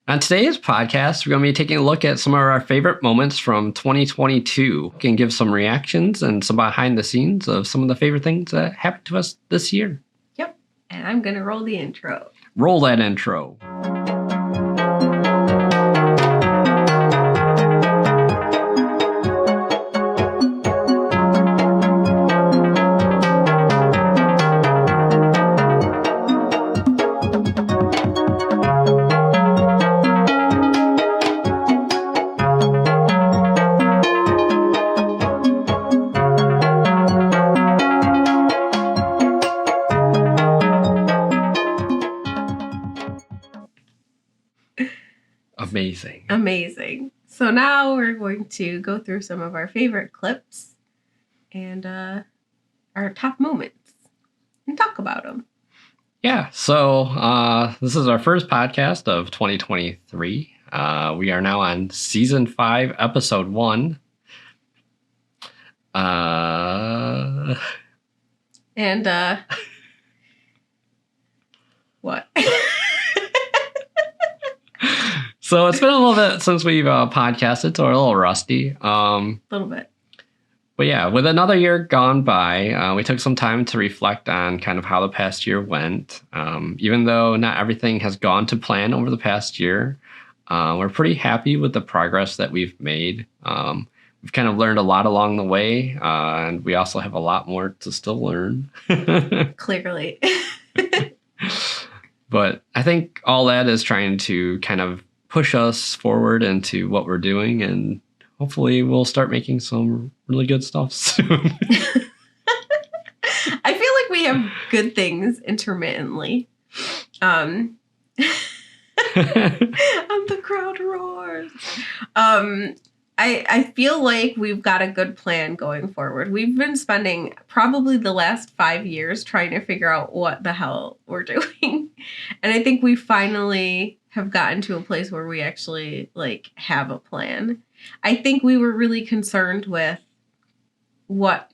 On today's podcast, we're going to be taking a look at some of our favorite moments from 2022 and give some reactions and some behind the scenes of some of the favorite things that happened to us this year. Yep. And I'm going to roll the intro. Roll that intro. Amazing. So now we're going to go through some of our favorite clips and our top moments and talk about them. Yeah, so this is our first podcast of 2023. We are now on season 5, episode 1. What? So it's been a little bit since we've podcasted, so we're a little rusty. A little bit. But yeah, with another year gone by, we took some time to reflect on kind of how the past year went. Even though not everything has gone to plan over the past year, we're pretty happy with the progress that we've made. We've kind of learned a lot along the way, and we also have a lot more to still learn. Clearly. But I think all that is trying to kind of push us forward into what we're doing, and hopefully we'll start making some really good stuff soon. I feel like we have good things intermittently. And the crowd roars. I feel like we've got a good plan going forward. We've been spending probably the last 5 years trying to figure out what the hell we're doing. And I think we finally have gotten to a place where we actually have a plan. I think we were really concerned with what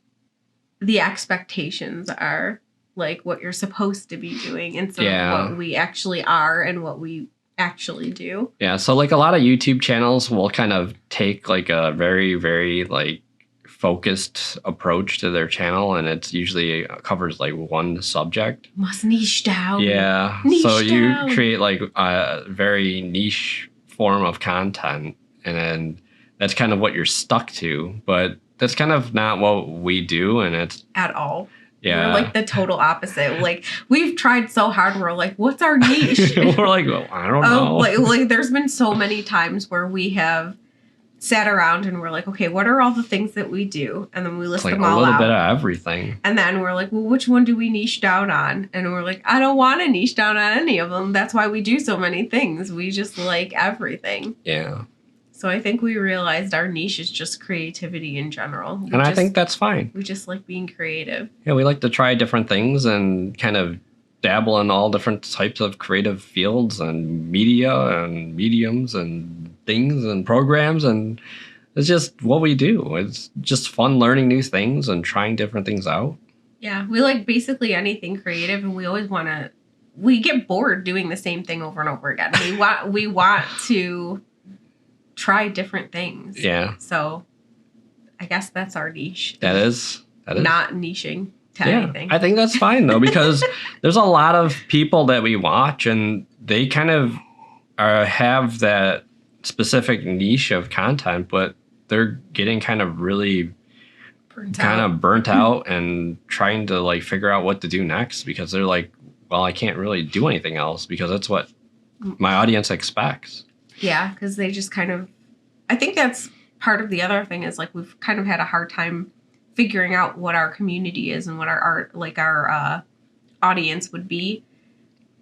the expectations are, like what you're supposed to be doing instead of what we actually are and what we actually do. Yeah, so a lot of YouTube channels will kind of take a very, very focused approach to their channel, and it's usually covers one subject. Must niche down. Yeah, so you create a very niche form of content, and then that's kind of what you're stuck to. But that's kind of not what we do, and it's at all. Yeah. We're the total opposite. We've tried so hard. We're what's our niche? We're well, I don't know. There's been so many times where we have sat around and we're okay, what are all the things that we do? And then we list them all out. A little bit of everything. And then we're well, which one do we niche down on? And we're I don't want to niche down on any of them. That's why we do so many things. We just like everything. Yeah. So I think we realized our niche is just creativity in general. I think that's fine. We just like being creative. Yeah, we like to try different things and kind of dabble in all different types of creative fields and media and mediums and things and programs. And it's just what we do. It's just fun learning new things and trying different things out. Yeah, we like basically anything creative, and we always want to... We get bored doing the same thing over and over again. We want to... try different things. Yeah. So I guess that's our niche. That is. Not niching to anything. I think that's fine though, because there's a lot of people that we watch and they kind of have that specific niche of content, but they're getting kind of really burnt out and trying to figure out what to do next, because they're well, I can't really do anything else because that's what my audience expects. Yeah, because they just kind of... I think that's part of the other thing is we've kind of had a hard time figuring out what our community is and what our art, our audience would be.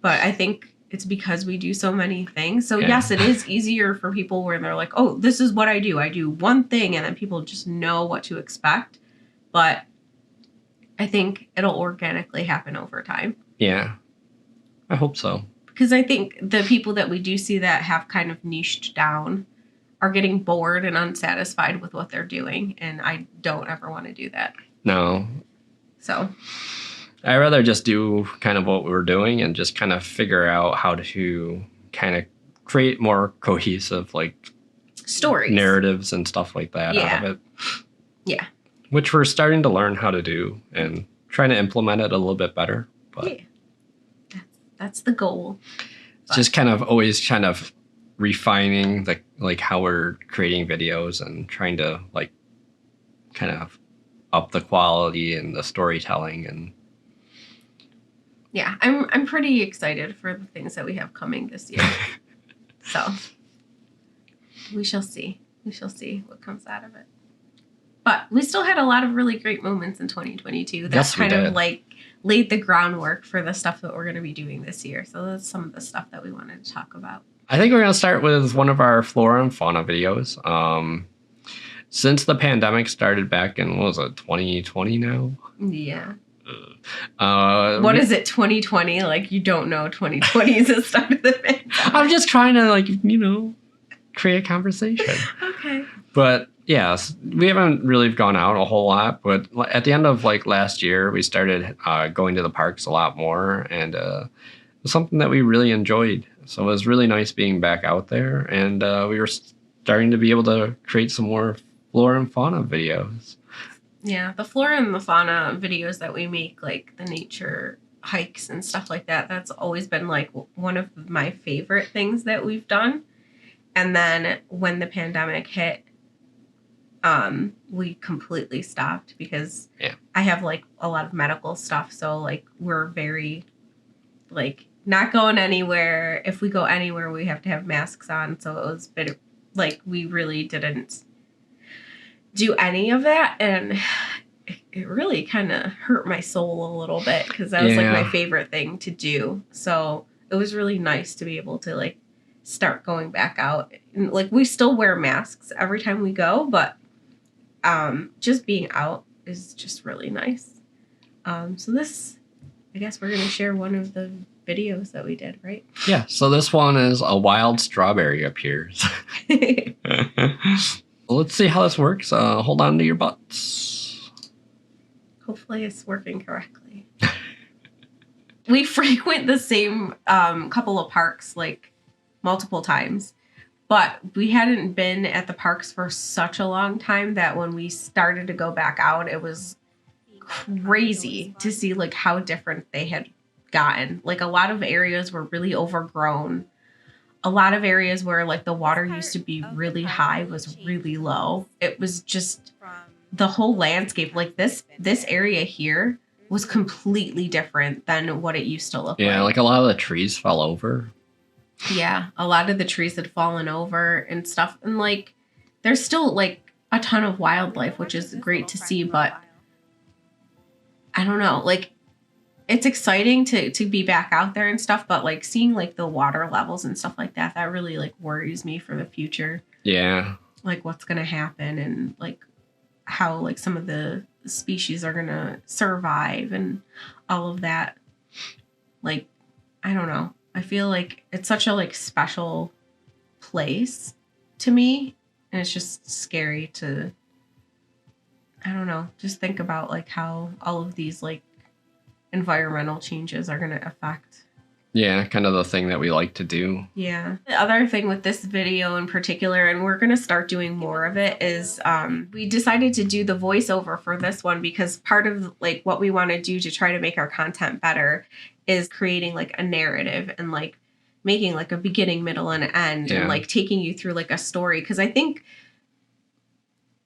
But I think it's because we do so many things. So yes, it is easier for people where they're oh, this is what I do. I do one thing, and then people just know what to expect. But I think it'll organically happen over time. Yeah, I hope so. Because I think the people that we do see that have kind of niched down are getting bored and unsatisfied with what they're doing. And I don't ever want to do that. No. So I'd rather just do kind of what we're doing and just kind of figure out how to kind of create more cohesive like stories, narratives and stuff like that out of it. Yeah. Which we're starting to learn how to do and trying to implement it a little bit better. But that's the goal. It's just kind of always kind of refining the like how we're creating videos and trying to like kind of up the quality and the storytelling. And yeah, I'm pretty excited for the things that we have coming this year. So we shall see. We shall see what comes out of it. But we still had a lot of really great moments in 2022 that kind of like laid the groundwork for the stuff that we're going to be doing this year. So that's some of the stuff that we wanted to talk about. I think we're going to start with one of our Flora and Fauna videos. Since the pandemic started back in, what was it, 2020 now? Yeah. What is it, 2020? Like, you don't know 2020 is the start of the pandemic. I'm just trying to, like, create a conversation. Okay. But yes, we haven't really gone out a whole lot, but at the end of like last year, we started going to the parks a lot more, and it was something that we really enjoyed. So it was really nice being back out there, and we were starting to be able to create some more Flora and Fauna videos. Yeah, the Flora and the Fauna videos that we make, like the nature hikes and stuff like that, that's always been like one of my favorite things that we've done. And then when the pandemic hit, we completely stopped because I have like a lot of medical stuff. So like we're very like not going anywhere. If we go anywhere, we have to have masks on. So it was a bit like we really didn't do any of that. And it really kind of hurt my soul a little bit because that was like my favorite thing to do. So it was really nice to be able to like start going back out. And like we still wear masks every time we go, but just being out is just really nice. So this, I guess we're going to share one of the videos that we did, right? Yeah. So this one is a wild strawberry appears. Let's see how this works. Hold on to your butts. Hopefully it's working correctly. We frequent the same couple of parks like multiple times. But we hadn't been at the parks for such a long time that when we started to go back out, it was crazy to see like how different they had gotten. Like a lot of areas were really overgrown. A lot of areas where like the water used to be really high was really low. It was just the whole landscape. Like this area here was completely different than what it used to look like. Yeah, like a lot of the trees fell over. Yeah, a lot of the trees had fallen over and stuff. And like, there's still like a ton of wildlife, which is great to see. But I don't know, like, it's exciting to be back out there and stuff. But like seeing like the water levels and stuff like that, that really like worries me for the future. Yeah. Like what's going to happen and like how like some of the species are going to survive and all of that. Like, I don't know. I feel like it's such a like special place to me, and it's just scary to, I don't know, just think about like how all of these like environmental changes are going to affect. Yeah, kind of the thing that we like to do. Yeah. The other thing with this video in particular, and we're going to start doing more of it, is we decided to do the voiceover for this one because part of like what we want to do to try to make our content better is creating like a narrative and like making like a beginning, middle, and end and like taking you through like a story. Because I think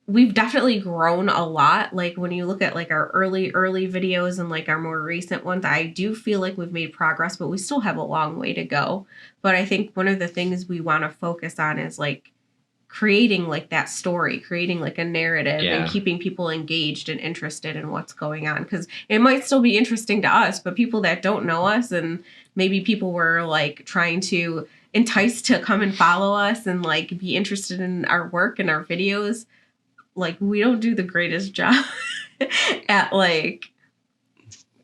we've definitely grown a lot. Like when you look at like our early videos and like our more recent ones, I do feel like we've made progress, but we still have a long way to go. But I think one of the things we want to focus on is like creating like that story, creating like a narrative and keeping people engaged and interested in what's going on. Because it might still be interesting to us, but people that don't know us and maybe people were like trying to entice to come and follow us and like be interested in our work and our videos. Like we don't do the greatest job at like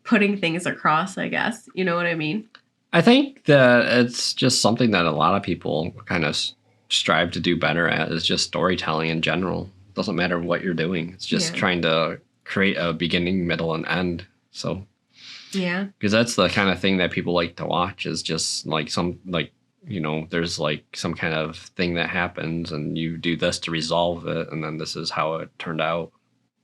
putting things across, I guess. You know what I mean? I think that it's just something that a lot of people kind of strive to do better at is just storytelling in general. Doesn't matter what you're doing. It's just trying to create a beginning, middle, and end. So yeah, because that's the kind of thing that people like to watch is just like some like you know, there's like some kind of thing that happens and you do this to resolve it, and then this is how it turned out.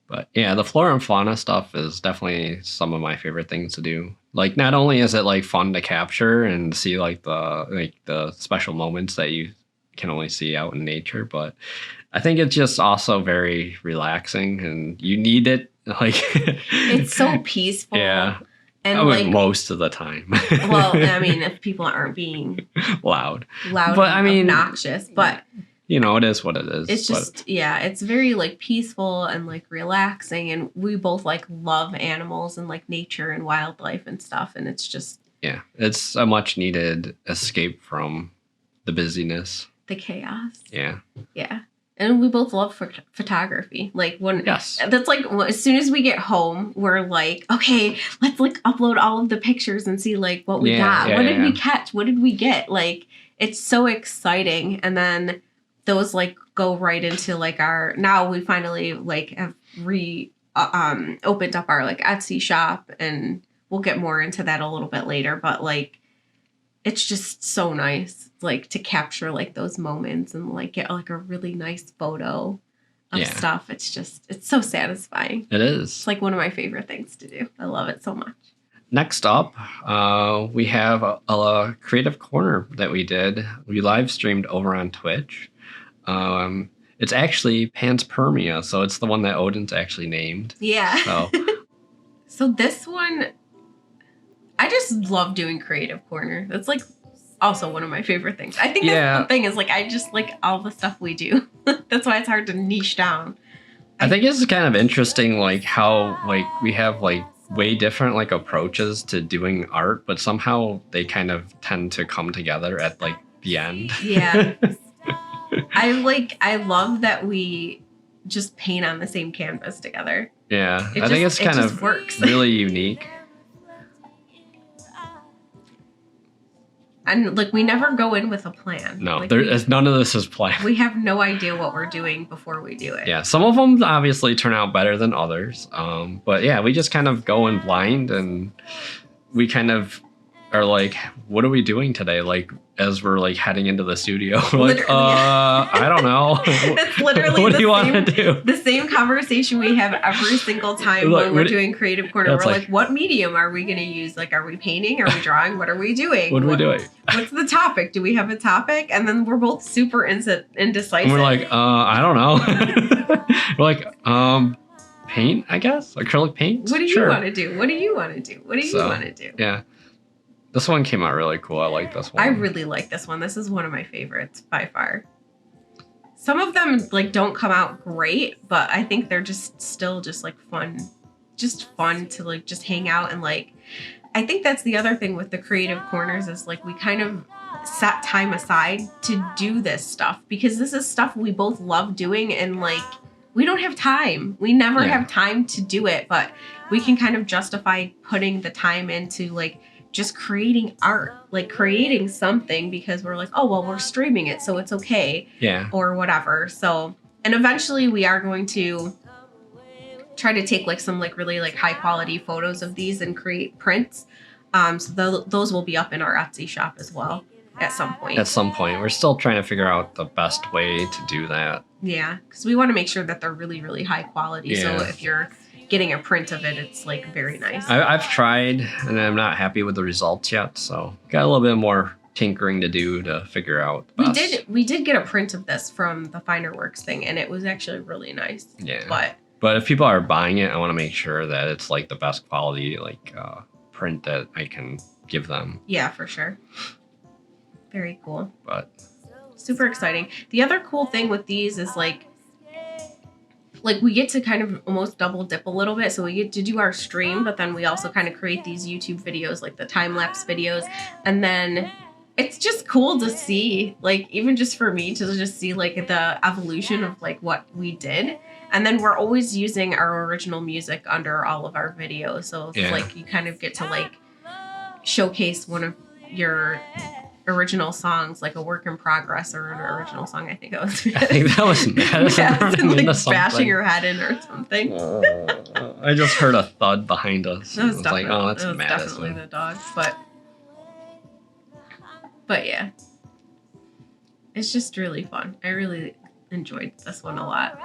But yeah, the Flora and Fauna stuff is definitely some of my favorite things to do. Like, not only is it like fun to capture and see like the special moments that you can only see out in nature, but I think it's just also very relaxing, and you need it. Like, it's so peaceful. Yeah. And like most of the time. Well, I mean, if people aren't being loud, but I mean, obnoxious, but you know, it is what it is. It's just, yeah, it's very like peaceful and like relaxing. And we both like love animals and like nature and wildlife and stuff. And it's just, yeah, it's a much needed escape from the busyness, the chaos. Yeah. Yeah. And we both love photography. Like yes, that's like as soon as we get home, we're like, okay, let's like upload all of the pictures and see like what we got. What did we catch? What did we get? Like, it's so exciting. And then those like go right into like now we finally like have opened up our like Etsy shop, and we'll get more into that a little bit later, but like it's just so nice like to capture like those moments and like get like a really nice photo of stuff. It's so satisfying. It is. It's like one of my favorite things to do. I love it so much. Next up, we have a creative corner that we did. We live streamed over on Twitch. It's actually Panspermia, so it's the one that Odin's actually named. Yeah. So this one, I just love doing creative corner. That's like also one of my favorite things. I think that's the thing is like I just like all the stuff we do. That's why it's hard to niche down. I think it's kind of interesting, like how like we have like way different like approaches to doing art, but somehow they kind of tend to come together at like the end. Yeah. I love that we just paint on the same canvas together. Yeah, I think it's kind of works. Really unique. And like we never go in with a plan. No, like, none of this is planned. We have no idea what we're doing before we do it. Yeah, some of them obviously turn out better than others. But yeah, we just kind of go in blind, and we kind of are like, what are we doing today? Like, as we're like heading into the studio, we're like, I don't know. It's literally what do you want to do? The same conversation we have every single time when we're doing Creative Corner. We're like, what medium are we going to use? Like, are we painting? Are we drawing? What are we doing? What are we doing? What's the topic? Do we have a topic? And then we're both super indecisive. And we're like, I don't know. We're like, paint, I guess? Acrylic paint? What do you want to do? What do you want to do? What do you want to do? Yeah. This one came out really cool. I like this one. I really like this one. This is one of my favorites by far. Some of them like don't come out great, but I think they're just still just like fun. Just fun to like just hang out and like I think that's the other thing with the creative corners is like we kind of set time aside to do this stuff because this is stuff we both love doing and like we don't have time. We never have time to do it, but we can kind of justify putting the time into like just creating art, like creating something because we're like, oh, well, we're streaming it, so it's okay. Yeah. Or whatever. So, and eventually we are going to try to take like some like really like high quality photos of these and create prints. So those will be up in our Etsy shop as well at some point. At some point. We're still trying to figure out the best way to do that. Yeah, because we want to make sure that they're really, really high quality. Yeah. So if you're getting a print of it, it's like very nice. I've tried and I'm not happy with the results yet, so got a little bit more tinkering to do to figure out the best. We did get a print of this from the FinerWorks thing, and it was actually really nice. Yeah. But if people are buying it, I want to make sure that it's like the best quality like print that I can give them. Yeah, for sure. Very cool. But super exciting. The other cool thing with these is like we get to kind of almost double dip a little bit. So we get to do our stream, but then we also kind of create these YouTube videos, like the time-lapse videos. And then it's just cool to see, like, even just for me to just see like the evolution of like what we did. And then we're always using our original music under all of our videos. So it's like you kind of get to like showcase one of your original songs, like a work in progress or an original song. I think that was Madison like bashing her head in or something. I just heard a thud behind us. That was like, oh, that's Madison. Madison. Definitely the dog, but yeah. It's just really fun. I really enjoyed this one a lot.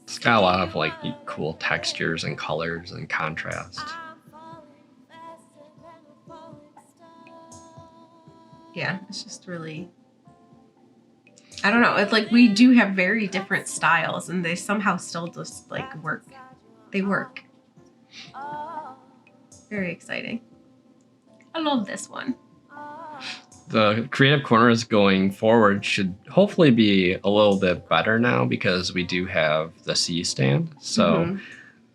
It's got a lot of like cool textures and colors and contrast. Yeah, it's just really, I don't know. It's like we do have very different styles and they somehow still just like work. They work. Very exciting. I love this one. The creative corners going forward should hopefully be a little bit better now because we do have the C stand. So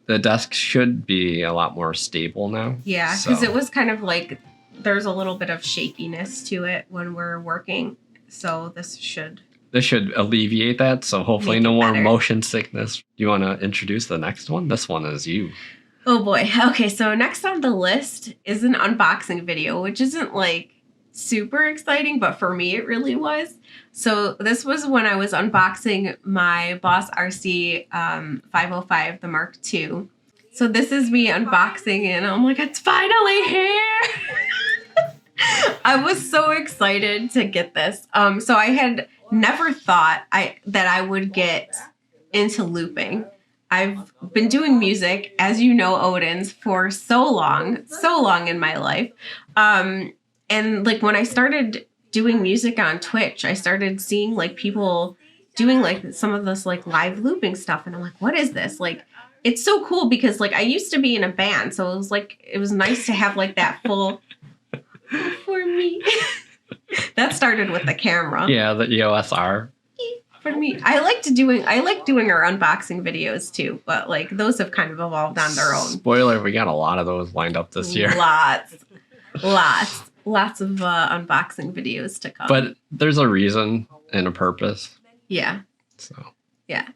the desk should be a lot more stable now. Yeah, because it was kind of like there's a little bit of shakiness to it when we're working. So this should alleviate that. So hopefully no more motion sickness. Do you want to introduce the next one? This one is you. Oh boy. Okay, so next on the list is an unboxing video, which isn't like super exciting, but for me it really was. So this was when I was unboxing my Boss RC 505, the Mark II. So this is me unboxing and I'm like, it's finally here. I was so excited to get this. So I had never thought that I would get into looping. I've been doing music, as you know, Odin's, for so long in my life. And like when I started doing music on Twitch, I started seeing like people doing like some of this like live looping stuff. And I'm like, what is this? Like, it's so cool because like I used to be in a band. So it was nice to have like that full for me. That started with the camera. Yeah, the EOS R. For me, I like doing our unboxing videos too, but like those have kind of evolved on their own. Spoiler, we got a lot of those lined up this year. Lots of unboxing videos to come. But there's a reason and a purpose. Yeah. So. Yeah.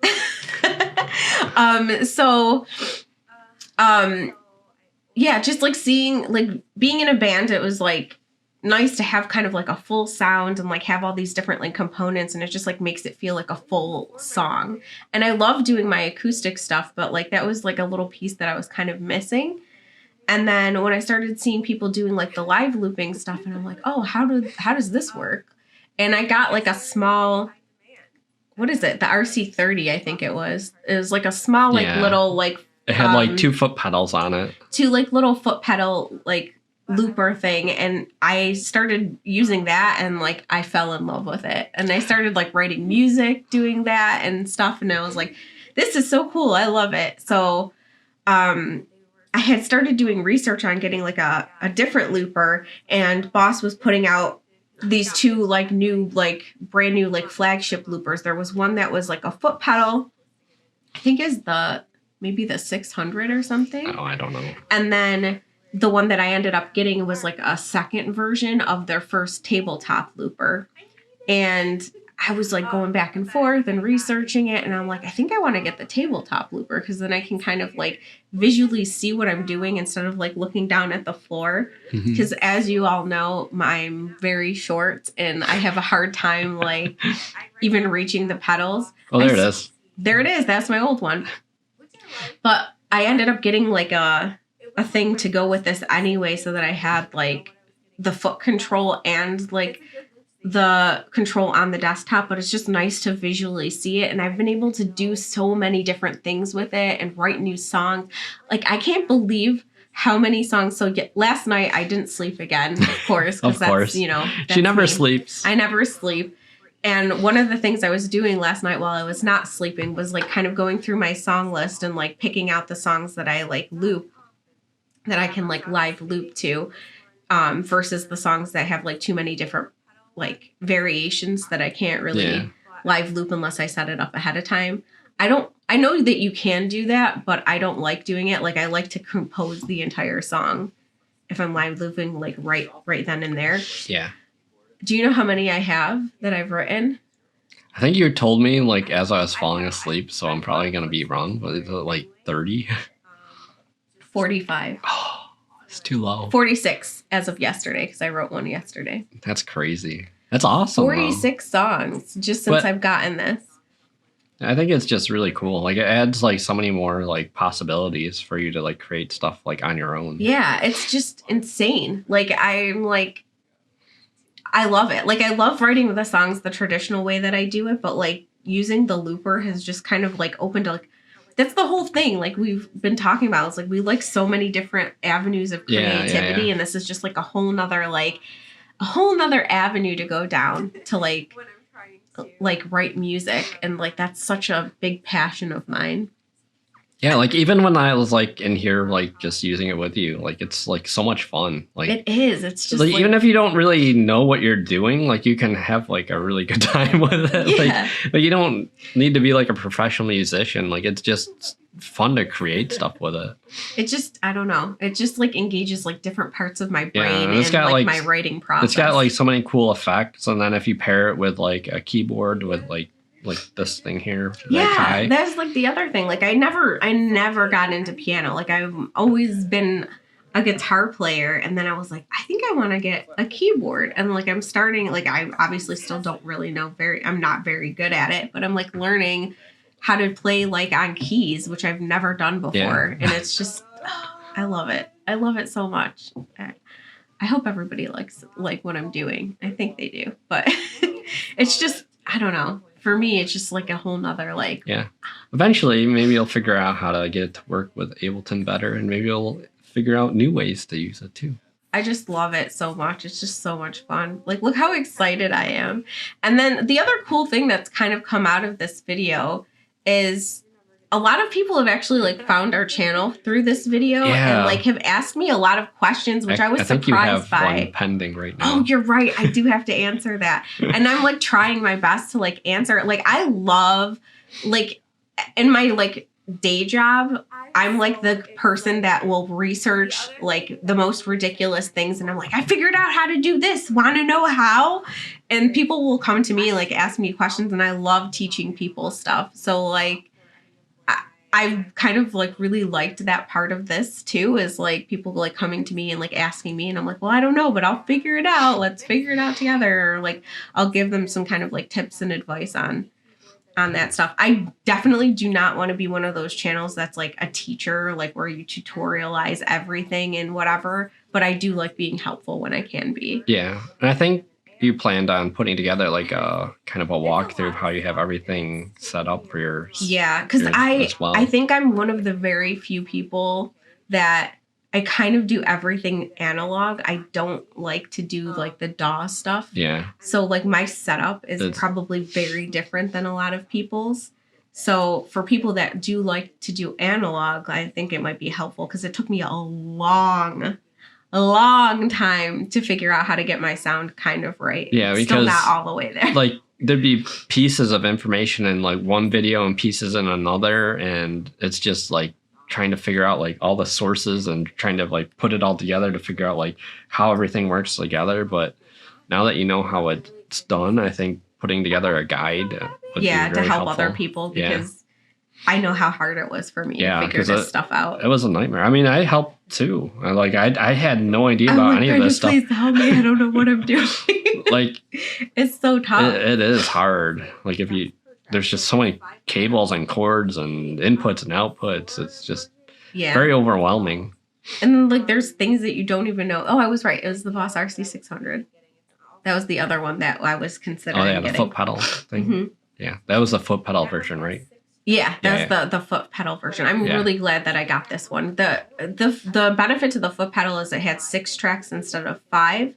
Yeah, just like seeing, like being in a band, it was like nice to have kind of like a full sound and like have all these different like components, and it just like makes it feel like a full song. And I love doing my acoustic stuff, but like that was like a little piece that I was kind of missing. And then when I started seeing people doing like the live looping stuff, and I'm like, oh, how does this work? And I got like a small, what is it? The RC30, I think it was. It was like a small like little like. It had like 2 foot pedals on it. 2 like little foot pedal like looper thing, and I started using that and like I fell in love with it. And I started like writing music doing that and stuff, and I was like, this is so cool. I love it. So I had started doing research on getting like a different looper, and Boss was putting out these 2 like new like brand new like flagship loopers. There was one that was like a foot pedal, I think is maybe the 600 or something. Oh, I don't know. And then the one that I ended up getting was like a second version of their first tabletop looper. And I was like going back and forth and researching it. And I'm like, I think I want to get the tabletop looper because then I can kind of like visually see what I'm doing instead of like looking down at the floor. Because as you all know, I'm very short and I have a hard time like even reaching the pedals. Oh, there it is. There it is. That's my old one. But I ended up getting like a thing to go with this anyway, so that I had like the foot control and like the control on the desktop. But it's just nice to visually see it, and I've been able to do so many different things with it and write new songs. Like I can't believe how many songs. So last night I didn't sleep again, of course, because that's, you know, that's she never me. sleeps. I never sleep. And one of the things I was doing last night while I was not sleeping was like kind of going through my song list and like picking out the songs that I like loop, that I can like live loop to, versus the songs that have like too many different like variations that I can't really live loop unless I set it up ahead of time. I know that you can do that, but I don't like doing it. Like I like to compose the entire song if I'm live looping like right then and there. Yeah. Do you know how many I have that I've written? I think you told me like as I was falling asleep, so I'm probably going to be wrong, but is it like 30? 45. Oh, it's too low. 46 as of yesterday, because I wrote one yesterday. That's crazy. That's awesome. 46 songs just since I've gotten this. I think it's just really cool. Like it adds like so many more like possibilities for you to like create stuff like on your own. Yeah, it's just insane. Like I'm like, I love it. Like, I love writing the songs the traditional way that I do it, but like using the looper has just kind of like opened like, that's the whole thing. Like we've been talking about, it's like we like so many different avenues of creativity, and this is just like a whole nother avenue to go down to like write music, and like that's such a big passion of mine. Yeah, like even when I was like in here, like just using it with you, like it's like so much fun. Like it is. It's just like even if you don't really know what you're doing, like you can have like a really good time with it. Yeah. Like you don't need to be like a professional musician. Like it's just fun to create stuff with it. It just, I don't know. It just like engages like different parts of my brain, and it's got like my writing process. It's got like so many cool effects, and then if you pair it with like a keyboard with like this thing here. Yeah, that's like the other thing. Like I never got into piano. Like I've always been a guitar player, and then I was like, I think I want to get a keyboard, and like I'm starting. Like I obviously still don't really know I'm not very good at it, but I'm like learning how to play like on keys, which I've never done before, and it's just I love it. I love it so much. I hope everybody likes like what I'm doing. I think they do, but it's just I don't know. For me, it's just like a whole nother like. Yeah. Eventually, maybe you'll figure out how to get it to work with Ableton better, and maybe you'll figure out new ways to use it too. I just love it so much. It's just so much fun. Like, look how excited I am. And then the other cool thing that's kind of come out of this video is a lot of people have actually like found our channel through this video and like have asked me a lot of questions, which I was surprised by. I think you have one pending right now. Oh, you're right. I do have to answer that. And I'm like trying my best to like answer it. Like I love like in my like day job, I'm like the person that will research like the most ridiculous things. And I'm like, I figured out how to do this. Want to know how? And people will come to me and like ask me questions, and I love teaching people stuff. So like, I've kind of like really liked that part of this too, is like people like coming to me and like asking me, and I'm like, well, I don't know, but I'll figure it out. Let's figure it out together. Or like I'll give them some kind of like tips and advice on that stuff. I definitely do not want to be one of those channels that's like a teacher, like where you tutorialize everything and whatever, but I do like being helpful when I can be. Yeah. And I think you planned on putting together like a kind of a walkthrough of how you have everything set up for yours. Yeah, because I think I'm one of the very few people that I kind of do everything analog. I don't like to do like the DAW stuff. Yeah. So like my setup is probably very different than a lot of people's. So for people that do like to do analog, I think it might be helpful, because it took me a long time to figure out how to get my sound kind of right. Yeah, because still not all the way there. Like there'd be pieces of information in like one video and pieces in another, and it's just like trying to figure out like all the sources and trying to like put it all together to figure out like how everything works together. But now that you know how it's done, I think putting together a guide would be very to help helpful. Other people, because I know how hard it was for me to figure this stuff out. It was a nightmare. I mean, I helped too. I had no idea about any of this stuff. Please help me. I don't know what I'm doing. Like, it's so tough. It is hard. Like there's just so many cables and cords and inputs and outputs. It's just very overwhelming. And then like there's things that you don't even know. Oh, I was right. It was the Boss RC600. That was the other one that I was considering. Oh yeah, the foot pedal thing. Mm-hmm. Yeah, that was the foot pedal version, right? Yeah, that's the foot pedal version. I'm really glad that I got this one. The benefit to the foot pedal is it had 6 tracks instead of 5.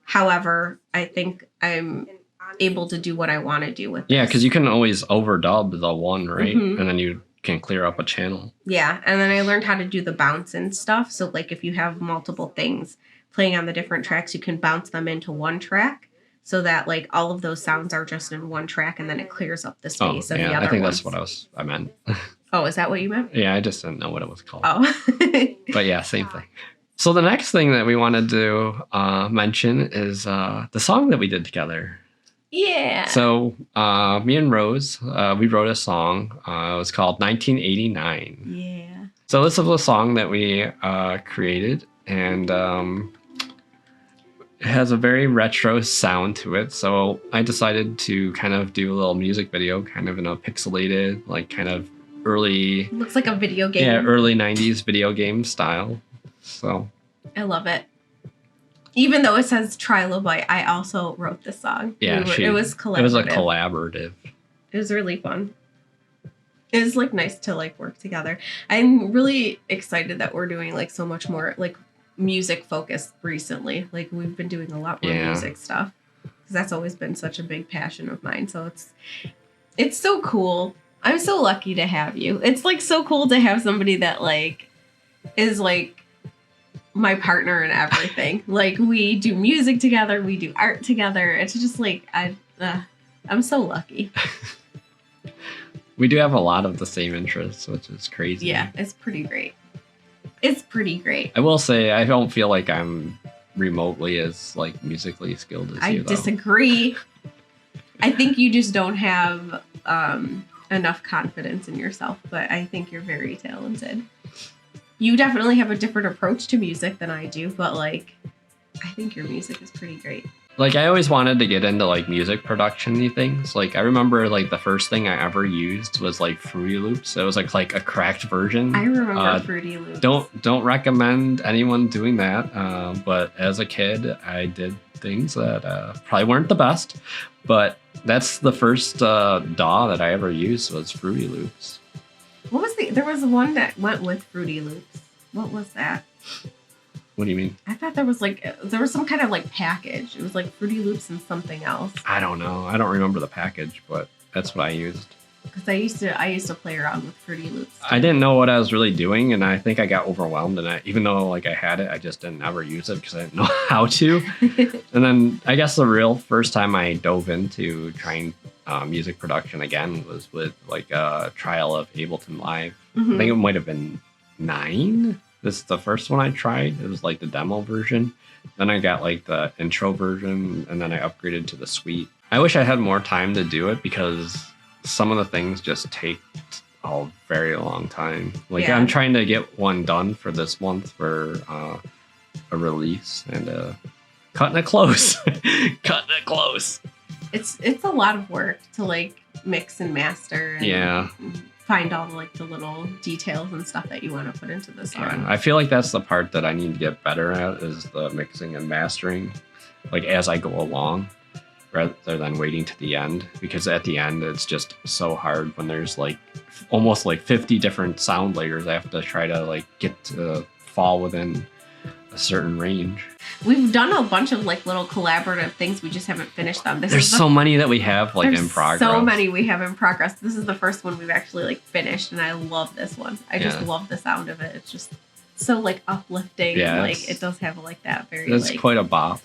However, I think I'm able to do what I want to do with this. Yeah, because you can always overdub the one, right? Mm-hmm. And then you can clear up a channel. Yeah, and then I learned how to do the bounce and stuff. So like if you have multiple things playing on the different tracks, you can bounce them into one track, so that like all of those sounds are just in one track, and then it clears up the space of the other I think ones. That's what I meant. Oh, is that what you meant? Yeah, I just didn't know what it was called. Oh. But yeah, same thing. So the next thing that we wanted to mention is the song that we did together. Yeah. So me and Rose, we wrote a song. It was called 1989. Yeah. So this is a song that we created, and it has a very retro sound to it. So I decided to kind of do a little music video, kind of in a pixelated, like kind of early... Looks like a video game. Yeah, early 90s video game style. So... I love it. Even though it says TryLowByte, I also wrote this song. Yeah, it was collaborative. It was a collaborative. It was really fun. It was like nice to like work together. I'm really excited that we're doing like so much more like music focused recently. Like we've been doing a lot more music stuff because that's always been such a big passion of mine. So it's so cool. I'm so lucky to have you. It's like so cool to have somebody that like is like my partner and everything. Like we do music together, we do art together. It's just like I'm so lucky. We do have a lot of the same interests, which is crazy. Yeah, it's pretty great. It's pretty great. I will say I don't feel like I'm remotely as like musically skilled as you. I disagree. I think you just don't have enough confidence in yourself, but I think you're very talented. You definitely have a different approach to music than I do, but like I think your music is pretty great. Like I always wanted to get into like music production-y things. Like I remember like the first thing I ever used was like Fruity Loops. It was like a cracked version. I remember Fruity Loops. Don't recommend anyone doing that. But as a kid, I did things that probably weren't the best. But that's the first DAW that I ever used was Fruity Loops. What was there was one that went with Fruity Loops. What was that? What do you mean? I thought there was some kind of like package. It was like Fruity Loops and something else. I don't know. I don't remember the package, but that's what I used. Because I used to play around with Fruity Loops too. I didn't know what I was really doing, and I think I got overwhelmed. And even though like I had it, I just didn't ever use it because I didn't know how to. And then I guess the real first time I dove into trying music production again was with like a trial of Ableton Live. I think it might have been 9. This is the first one I tried. It was like the demo version. Then I got like the intro version, and then I upgraded to the suite. I wish I had more time to do it because some of the things just take a very long time. Like I'm trying to get one done for this month for a release, and cutting it close. Cutting it close. It's a lot of work to like mix and master. And find all like the little details and stuff that you want to put into the song. Yeah, I feel like that's the part that I need to get better at is the mixing and mastering, like as I go along, rather than waiting to the end. Because at the end, it's just so hard when there's like almost like 50 different sound layers I have to try to like get to fall within a certain range. We've done a bunch of like little collaborative things. We just haven't finished them. There's so many that we have like in progress. So many we have in progress. This is the first one we've actually like finished, and I love this one. I just love the sound of it. It's just so like uplifting. Yeah, and, like it does have like that very it's like quite a bop.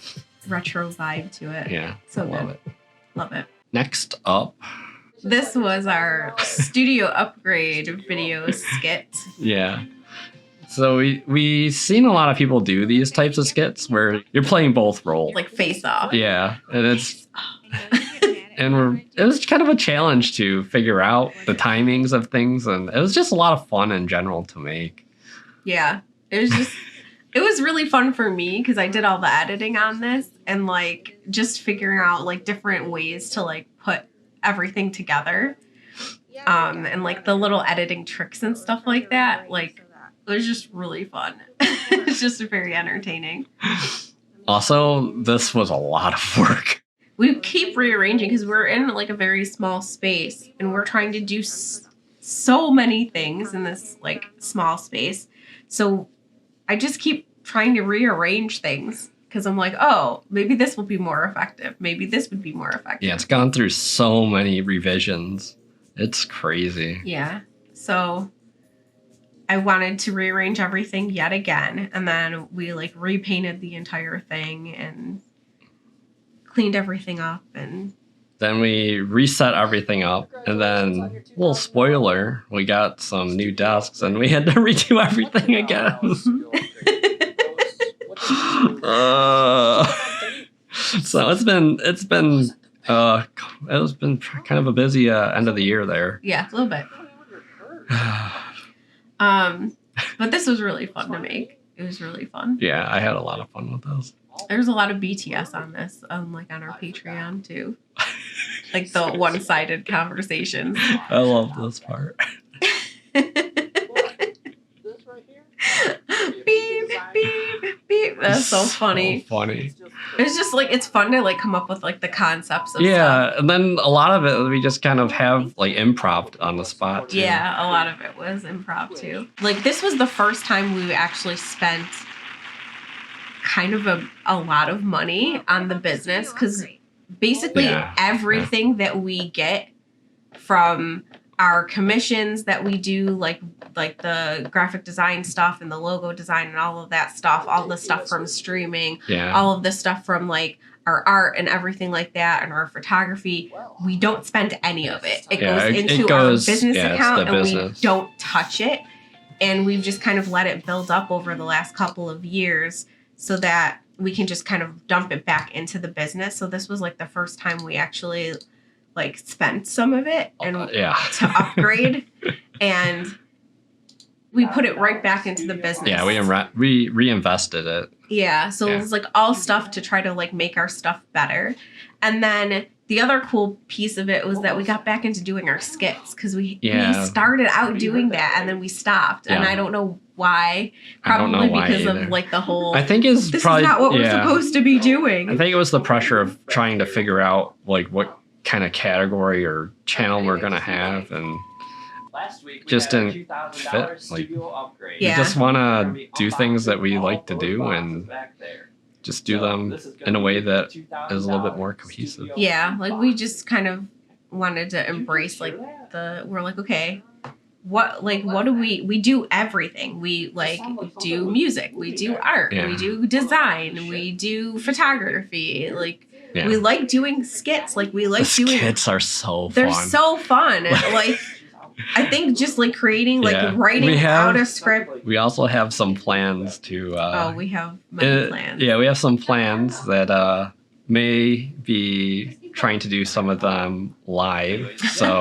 Retro vibe to it. Yeah, so love good. it. Love it. Next up, this was our studio upgrade video skit. Yeah. So we seen a lot of people do these types of skits where you're playing both roles. Like face off. Yeah. And it was kind of a challenge to figure out the timings of things, and it was just a lot of fun in general to make. Yeah. It was really fun for me because I did all the editing on this and like just figuring out like different ways to like put everything together. And like the little editing tricks and stuff like that. Like it was just really fun. It's just very entertaining. Also, this was a lot of work. We keep rearranging because we're in like a very small space and we're trying to do so many things in this like small space. So I just keep trying to rearrange things because I'm like, oh, maybe this will be more effective. Maybe this would be more effective. Yeah, it's gone through so many revisions. It's crazy. Yeah. So I wanted to rearrange everything yet again. And then we like repainted the entire thing and cleaned everything up. And then we reset everything up. And then, little spoiler, we got some new desks and we had to redo everything again. So it's been kind of a busy end of the year there. Yeah, a little bit. But this was really fun to make. It was really fun. Yeah, I had a lot of fun with those. There's a lot of BTS on this, like on our Patreon too. Like the one-sided conversations. I love this part. Beep, beep, beep. That's so funny. So funny. It's just like, it's fun to like come up with like the concepts of Yeah, stuff. and then a lot of it we just kind of have like improv on the spot too. Yeah, a lot of it was improv too. Like this was the first time we actually spent kind of a lot of money on the business, because basically everything that we get from our commissions that we do, like the graphic design stuff and the logo design and all of that stuff, all the stuff from streaming, all of the stuff from like our art and everything like that, and our photography, we don't spend any of it. It goes into our business account, and we don't touch it. And we've just kind of let it build up over the last couple of years so that we can just kind of dump it back into the business. So this was like the first time we actually like spent some of it and to upgrade, and we put it right back into the business. Yeah, we reinvested it. Yeah, so it was like all stuff to try to like make our stuff better. And then the other cool piece of it was that we got back into doing our skits, because we started out doing that and then we stopped. And I don't know why. Probably because of like the whole, I think this is not what we're supposed to be doing. I think it was the pressure of trying to figure out like what kind of category or channel we're gonna have, and just didn't fit. Like, we just want to do things that we like to do and just do them in a way that is a little bit more cohesive. Yeah, like we just kind of wanted to embrace like we're like, okay, what do we do everything. We like do music, we do art, we do design, we do photography, like we like doing skits, like we like doing skits are so fun. They're so fun. Like I think just like creating, like writing out a script. We also have some plans to we have many plans. Yeah, we have some plans that may be trying to do some of them live. So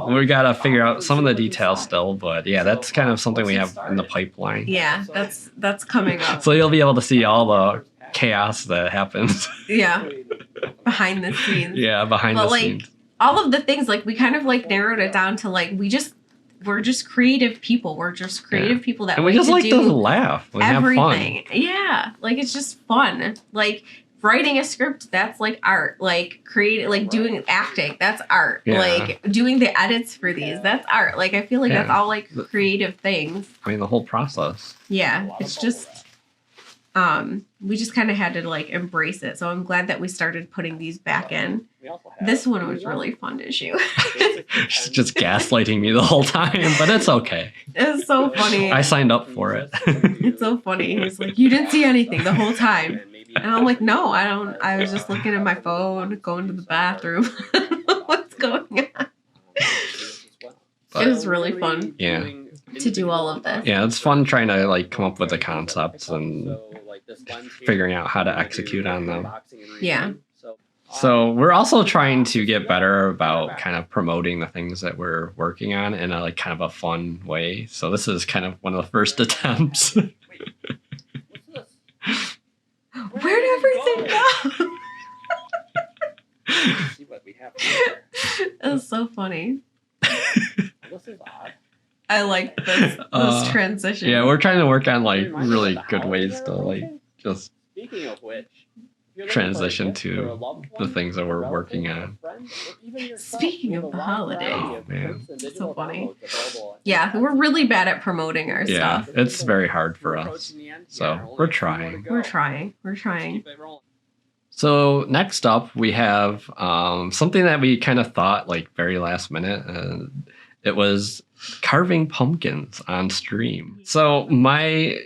we gotta figure out some of the details still, but yeah, that's kind of something we have in the pipeline. Yeah, that's coming up. So you'll be able to see all the chaos that happens. Yeah. Behind the scenes. Yeah, behind the scenes. All of the things, like we kind of like narrowed it down to like we're just creative people. We're just creative people that and we just like to laugh. We everything. Have fun. Yeah, like it's just fun. Like writing a script, that's like art. Like creating, like doing acting, that's art. Yeah. Like doing the edits for these, that's art. Like I feel like that's all like creative things. I mean, the whole process. Yeah, it's just we just kind of had to like embrace it. So I'm glad that we started putting these back in. This one was really fun to shoot. She's just gaslighting me the whole time, but it's okay. It's so funny. I signed up for it. It's so funny. He's like, you didn't see anything the whole time. And I'm like, no, I don't. I was just looking at my phone, going to the bathroom. What's going on? It was really fun. Yeah. To do all of this. Yeah, it's fun trying to like come up with the concepts and figuring out how to execute on them. Yeah. So we're also trying to get better about kind of promoting the things that we're working on in a like kind of a fun way. So this is kind of one of the first attempts. Where'd everything go? It was so funny. I like this transition. Yeah, we're trying to work on like really good ways to like just transition to the things that we're working on. Speaking of the holiday, oh, man. So funny. Yeah, we're really bad at promoting our stuff. It's very hard for us. So we're trying. We're trying. So next up, we have something that we kind of thought like very last minute. It was carving pumpkins on stream. So my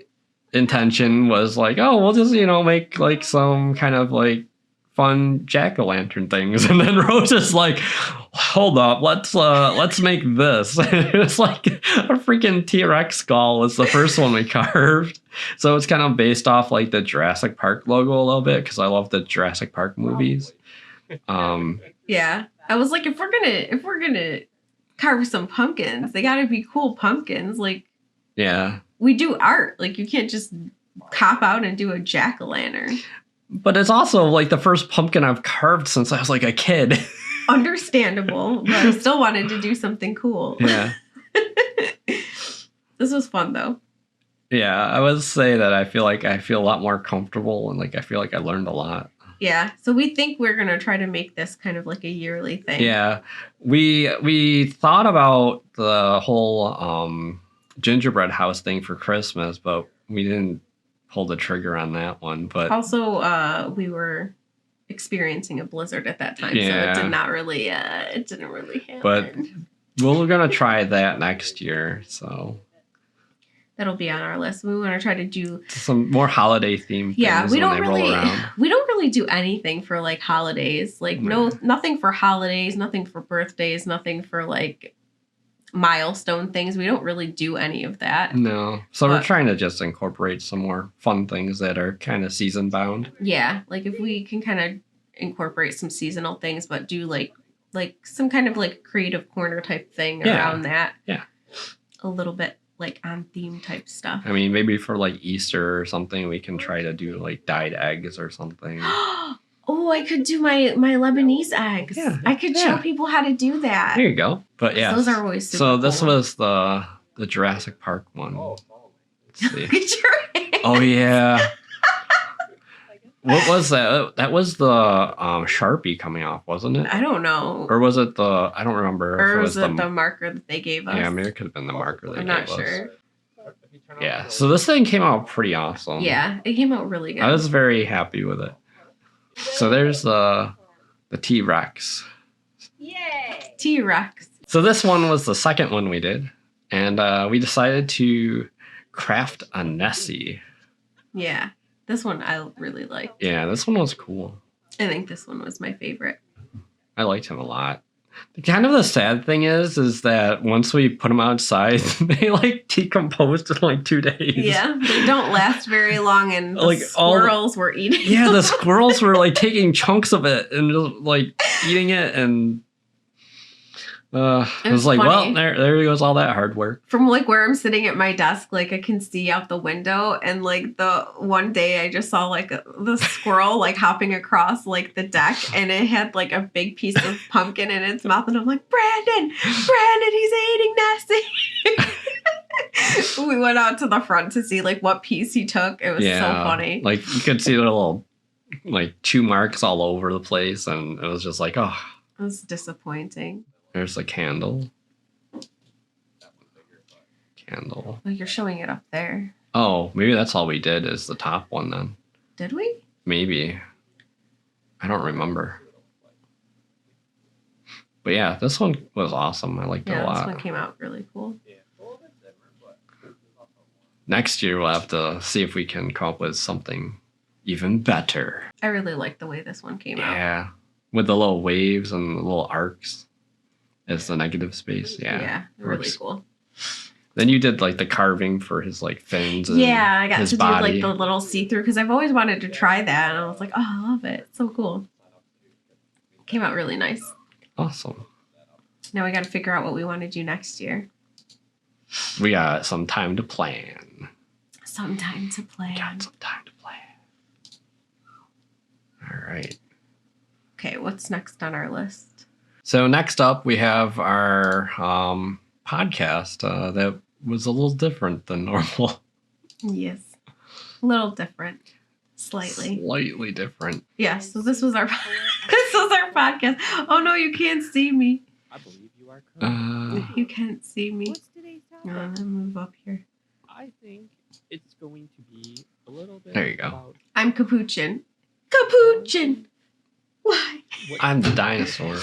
intention was like, oh, we'll just, make like some kind of like fun jack-o'-lantern things. And then Rose is like, hold up, let's make this. It was like a freaking T-Rex skull was the first one we carved. So it's kind of based off like the Jurassic Park logo a little bit, because I love the Jurassic Park movies. Yeah. I was like, if we're gonna carve some pumpkins, they gotta be cool pumpkins. Like, yeah. We do art. Like, you can't just cop out and do a jack-o'-lantern. But it's also like the first pumpkin I've carved since I was like a kid. Understandable, but I still wanted to do something cool. Yeah. This was fun though. Yeah, I would say that I feel a lot more comfortable and like I feel like I learned a lot. Yeah, so we think we're gonna try to make this kind of like a yearly thing. Yeah, we thought about the whole gingerbread house thing for Christmas, but we didn't pull the trigger on that one. But also, we were experiencing a blizzard at that time, so it did not really, it didn't really happen. But we're gonna try that next year, so. That'll be on our list. We want to try to do some more holiday themed things we don't when they really roll around. We don't really do anything for like holidays. Like nothing for holidays, nothing for birthdays, nothing for like milestone things. We don't really do any of that. No. So we're trying to just incorporate some more fun things that are kind of season bound. Yeah, like if we can kind of incorporate some seasonal things, but do like some kind of like creative corner type thing around that. Yeah. A little bit like on theme type stuff. I mean, maybe for like Easter or something, we can try to do like dyed eggs or something. Oh, I could do my Lebanese eggs. Yeah, I could show people how to do that. There you go. But yeah, those are always super so cool. This was the Jurassic Park one. Let's see. Look at Oh yeah. What was that? That was the Sharpie coming off, wasn't it? I don't know. Or was it the? I don't remember. Or was it the marker that they gave us? Yeah, maybe it could have been the marker they gave us. I'm not sure. Yeah, so this thing came out pretty awesome. Yeah, it came out really good. I was very happy with it. So there's the T-Rex. Yay! T-Rex. So this one was the second one we did, and we decided to craft a Nessie. Yeah. This one I really liked. Yeah, this one was cool. I think this one was my favorite. I liked him a lot. Kind of the sad thing is that once we put them outside, they like decomposed in like 2 days. Yeah, they don't last very long, and the squirrels were eating. Yeah, the squirrels were like taking chunks of it and just like eating it, and it was like, funny. Well, there goes all that hard work. From like where I'm sitting at my desk, like I can see out the window, and like the one day I just saw like the squirrel like hopping across like the deck, and it had like a big piece of pumpkin in its mouth, and I'm like, Brandon, he's eating Nessie. We went out to the front to see like what piece he took. It was so funny. Like you could see the little like chew marks all over the place, and it was just like, oh, it was disappointing. There's a candle. Well, you're showing it up there. Oh, maybe that's all we did is the top one then. Did we? Maybe. I don't remember. But yeah, this one was awesome. I liked it a lot. Yeah, this one came out really cool. Next year, we'll have to see if we can come up with something even better. I really like the way this one came out. Yeah. With the little waves and the little arcs. As the negative space, yeah, really cool. Then you did like the carving for his like fins. And I got his to body. do like the little see-through because I've always wanted to try that, and I was like, oh, I love it, it's so cool. Came out really nice. Awesome. Now we got to figure out what we want to do next year. We got some time to plan. Some time to plan. Got some time to plan. All right. Okay, what's next on our list? So next up, we have our podcast that was a little different than normal. Yes, a little different, slightly different. Yeah. So this was our podcast. Oh no, you can't see me. I believe you are correct. You can't see me. What's today's topic? I'm gonna move up here. I think it's going to be a little bit. There you go. About I'm Capuchin. Capuchin. Why? I'm the dinosaur.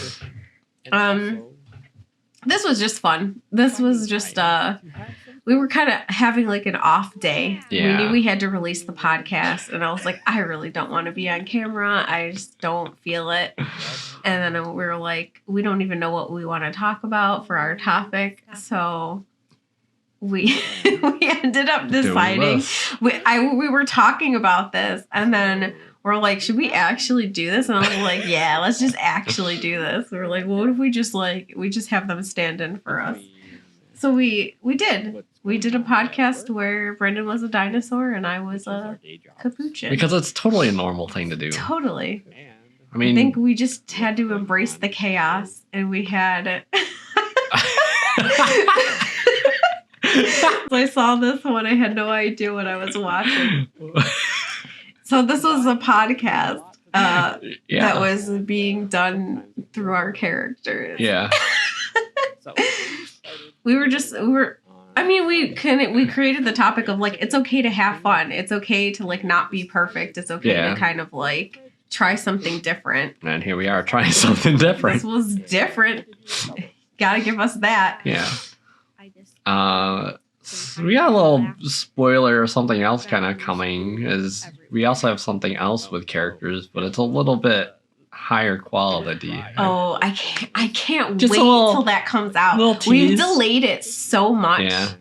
This was just fun. This was just we were kind of having like an off day. Yeah. We knew we had to release the podcast, and I was like, I really don't want to be on camera. I just don't feel it. And then we were like, we don't even know what we want to talk about for our topic, so we ended up deciding. We were talking about this, and then we're like, should we actually do this? And I was like, yeah, let's just actually do this. We were like, well, what if we just have them stand in for us? So we did. We did a podcast where Brendan was a dinosaur and I was a capuchin. Because it's totally a normal thing to do. Totally. I mean, I think we just had to embrace the chaos, and we had I saw this one. I had no idea what I was watching. So this was a podcast that was being done through our characters. Yeah. we created the topic of like, it's okay to have fun. It's okay to like not be perfect. It's okay to kind of like try something different. And here we are trying something different. This was different. Gotta give us that. Yeah. So we got a little spoiler or something else kind of coming. Is we also have something else with characters, but it's a little bit higher quality. Oh, I can't wait till that comes out. We've delayed it so much. Yeah.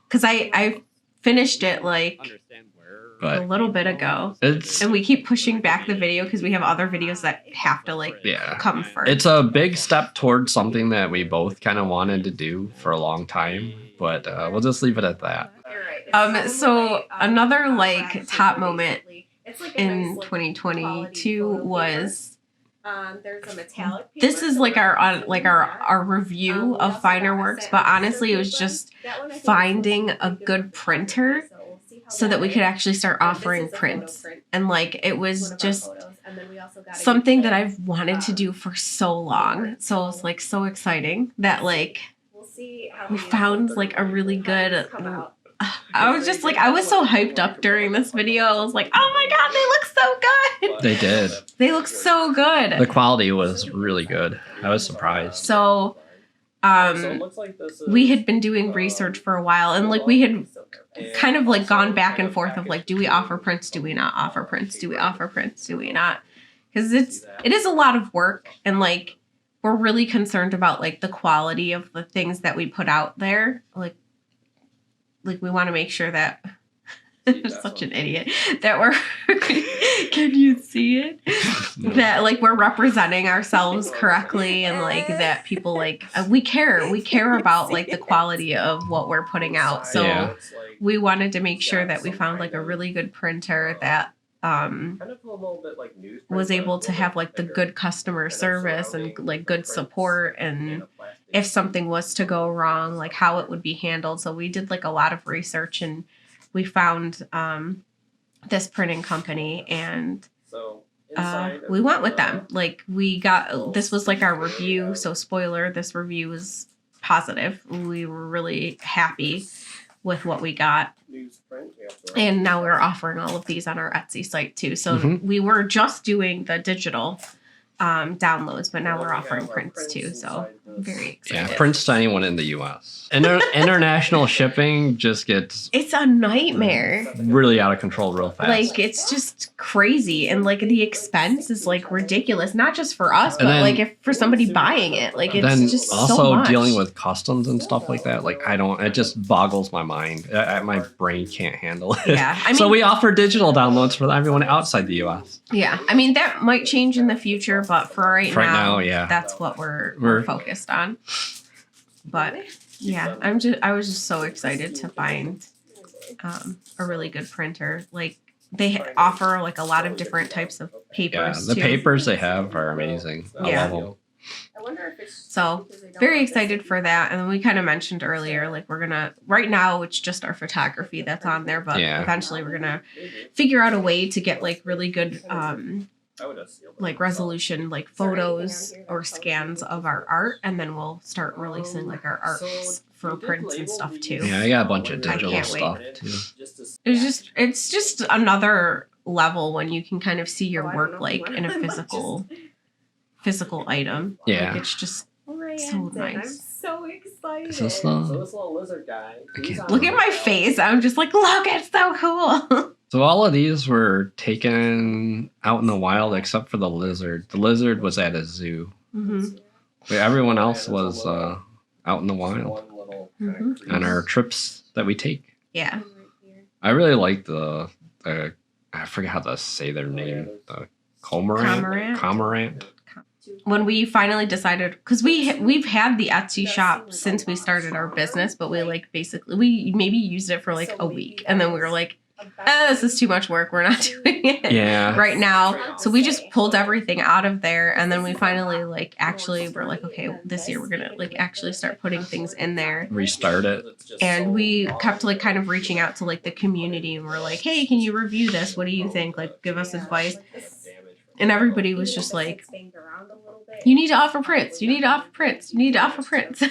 Because I finished it like a little bit ago. And we keep pushing back the video because we have other videos that have to like come first. It's a big step towards something that we both kind of wanted to do for a long time, but we'll just leave it at that. So another like top moment in 2022 was there's a metallic. This is like our review of FinerWorks, but honestly, it was just finding a good printer so that we could actually start offering prints. And like it was just something that I've wanted to do for so long. So it's like so exciting that like we found like a really good. I was just like, I was so hyped up during this video. I was like, oh my God, they look so good. They did. They look so good. The quality was really good. I was surprised. So, we had been doing research for a while, and like we had kind of like gone back and forth of like, do we offer prints? Do we not offer prints? Do we offer prints? Do we not? Because it is a lot of work, and like we're really concerned about like the quality of the things that we put out there. Like we want to make sure that I'm such an idiot that we're can you see it? That like we're representing ourselves correctly, and like that people like we care about like the quality of what we're putting out. So we wanted to make sure that we found like a really good printer that was able to have like the good customer service and like good support, and if something was to go wrong, like how it would be handled. So we did like a lot of research, and we found this printing company, and we went with them. Like this was like our review. So spoiler, this review was positive. We were really happy with what we got. And now we're offering all of these on our Etsy site too. So we were just doing the digital downloads, but now we're offering prints too. So I'm very excited. Yeah, prints to anyone in the U.S. International shipping just gets... It's a nightmare. Really out of control real fast. Like, it's just crazy. And, like, the expense is, like, ridiculous. Not just for us, but, like, if for somebody buying it. Like, it's just so much. Also dealing with customs and stuff like that. Like, it just boggles my mind. My brain can't handle it. Yeah. I mean, so we offer digital downloads for everyone outside the U.S. Yeah. I mean, that might change in the future, but for right now, yeah, that's what we're focused on. But yeah, I was just so excited to find a really good printer. Like they offer like a lot of different types of papers. Yeah, the papers they have are amazing. I love them. So very excited for that. And then we kind of mentioned earlier, like right now it's just our photography that's on there, but eventually we're gonna figure out a way to get like really good like resolution, like photos or scans of our art, and then we'll start releasing like our arts for prints and stuff too. Yeah, I got a bunch of digital stuff too. It's just another level when you can kind of see your work like in a physical item. Yeah, like, it's just so nice. I'm so excited. Is this so this little lizard guy. Look at my face. I'm just like, look, it's so cool. So all of these were taken out in the wild except for the lizard. The lizard was at a zoo. Mm-hmm. But everyone else was out in the wild on our trips that we take. Yeah. I really like the I forget how to say their name. The cormorant. When we finally decided, because we've had the Etsy shop since we started our business, but we like basically we maybe used it for like a week, and then we were like, this is too much work. We're not doing it right now. So we just pulled everything out of there. And then we finally like, actually we're like, okay, this year we're going to like actually start putting things in there. Restart it. And we kept like kind of reaching out to like the community and we're like, hey, can you review this? What do you think? Like, give us advice. And everybody was just like, you need to offer prints. You need to offer prints. You need to offer prints.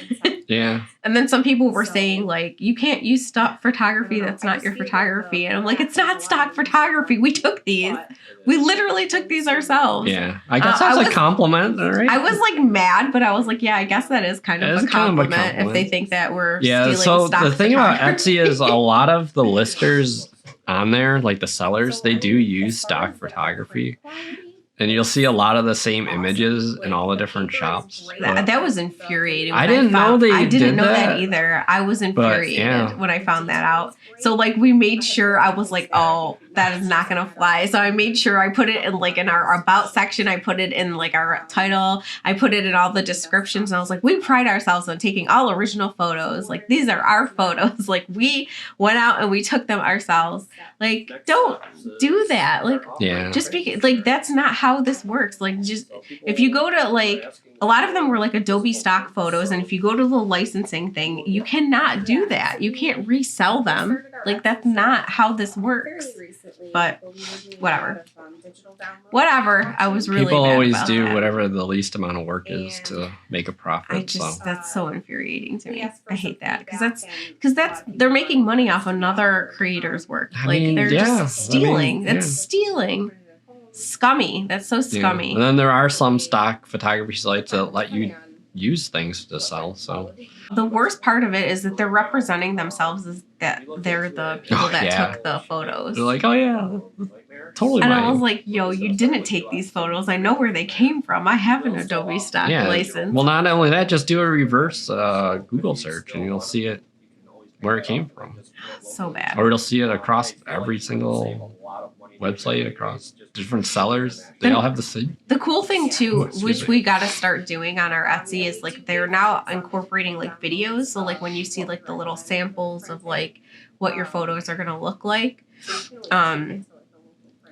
Yeah. And then some people were saying, like, you can't use stock photography. That's not your photography. And I'm like, it's not stock photography. We took these. We literally took these ourselves. Yeah. I guess that's a compliment, right? I was like mad, but I was like, yeah, I guess that is kind of a compliment if they think that we're stealing so stock the thing about photography. Etsy is a lot of the listers on there, like the sellers, they do use stock photography. And you'll see a lot of the same images in all the different shops. That was infuriating. I didn't know I didn't know that either. I was infuriated when I found that out. So like we made sure, I was like, oh, that is not going to fly. So I made sure I put it in like in our about section. I put it in like our title. I put it in all the descriptions. And I was like, we pride ourselves on taking all original photos. Like these are our photos. Like we went out and we took them ourselves. Like don't do that. Like just because like that's not how this works. Like just if you go to like a lot of them were like Adobe stock photos, and if you go to the licensing thing, you cannot do that. You can't resell them. Like that's not how this works. But whatever. I was really people mad always about do that. whatever the least amount of work is to make a profit. That's so infuriating to me. I hate that because that's they're making money off another creator's work. They're just stealing. That's stealing. Scummy. That's so scummy. Yeah. And then there are some stock photography sites that let you use things to sell. So the worst part of it is that they're representing themselves as that they're the people that took the photos. They're like, oh yeah, totally. And I was like, yo, you didn't take these photos. I know where they came from. I have an Adobe stock license. Well, not only that, just do a reverse Google search and you'll see it where it came from. So bad. Or you'll see it across every single website, across different sellers. They all have the same. The cool thing too, which we got to start doing on our Etsy, is like they're now incorporating like videos. So like when you see like the little samples of like what your photos are going to look like,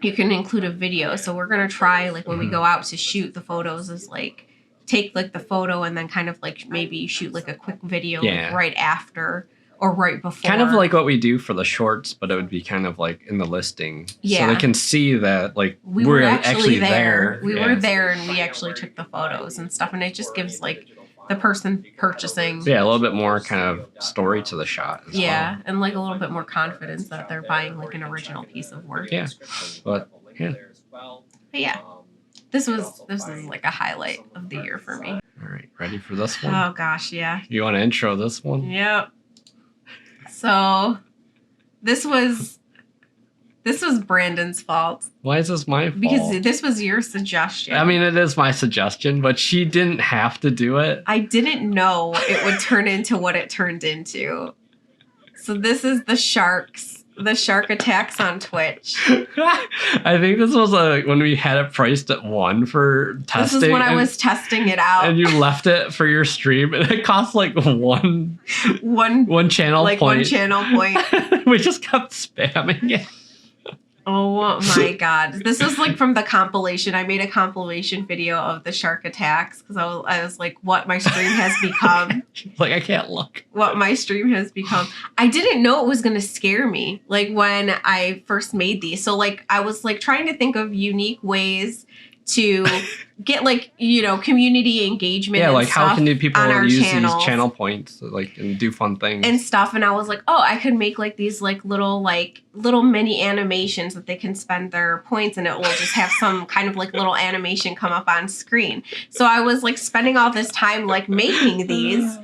you can include a video. So we're going to try like when we go out to shoot the photos is like take like the photo and then kind of like maybe shoot like a quick video like, right after or right before. Kind of like what we do for the shorts, but it would be kind of like in the listing. Yeah. So they can see that like we were actually there. We were there and we actually took the photos and stuff. And it just gives like the person purchasing. Yeah, a little bit more kind of story to the shot. As well. And like a little bit more confidence that they're buying like an original piece of work. Yeah. But yeah. This was like a highlight of the year for me. All right, ready for this one? Oh gosh, yeah. You want to intro this one? Yep. So this was Brandon's fault. Why is this my fault? Because this was your suggestion. I mean, it is my suggestion, but she didn't have to do it. I didn't know it would turn into what it turned into. So this is the shark attacks on Twitch. I think this was when we had it priced at 1 for testing. This is when I was testing it out. And you left it for your stream, and it cost like one channel like point. One channel point. We just kept spamming it. Oh my god. This is like from the compilation. I made a compilation video of the shark attacks because I was like, what my stream has become. Like, I can't look. What my stream has become. I didn't know it was going to scare me, like when I first made these. So like I was like trying to think of unique ways to get like, you know, community engagement. Yeah, like how can people use these channel points like and do fun things and stuff? And I was like, oh, I could make like these like little mini animations that they can spend their points, and it will just have some kind of like little animation come up on screen. So I was like spending all this time like making these.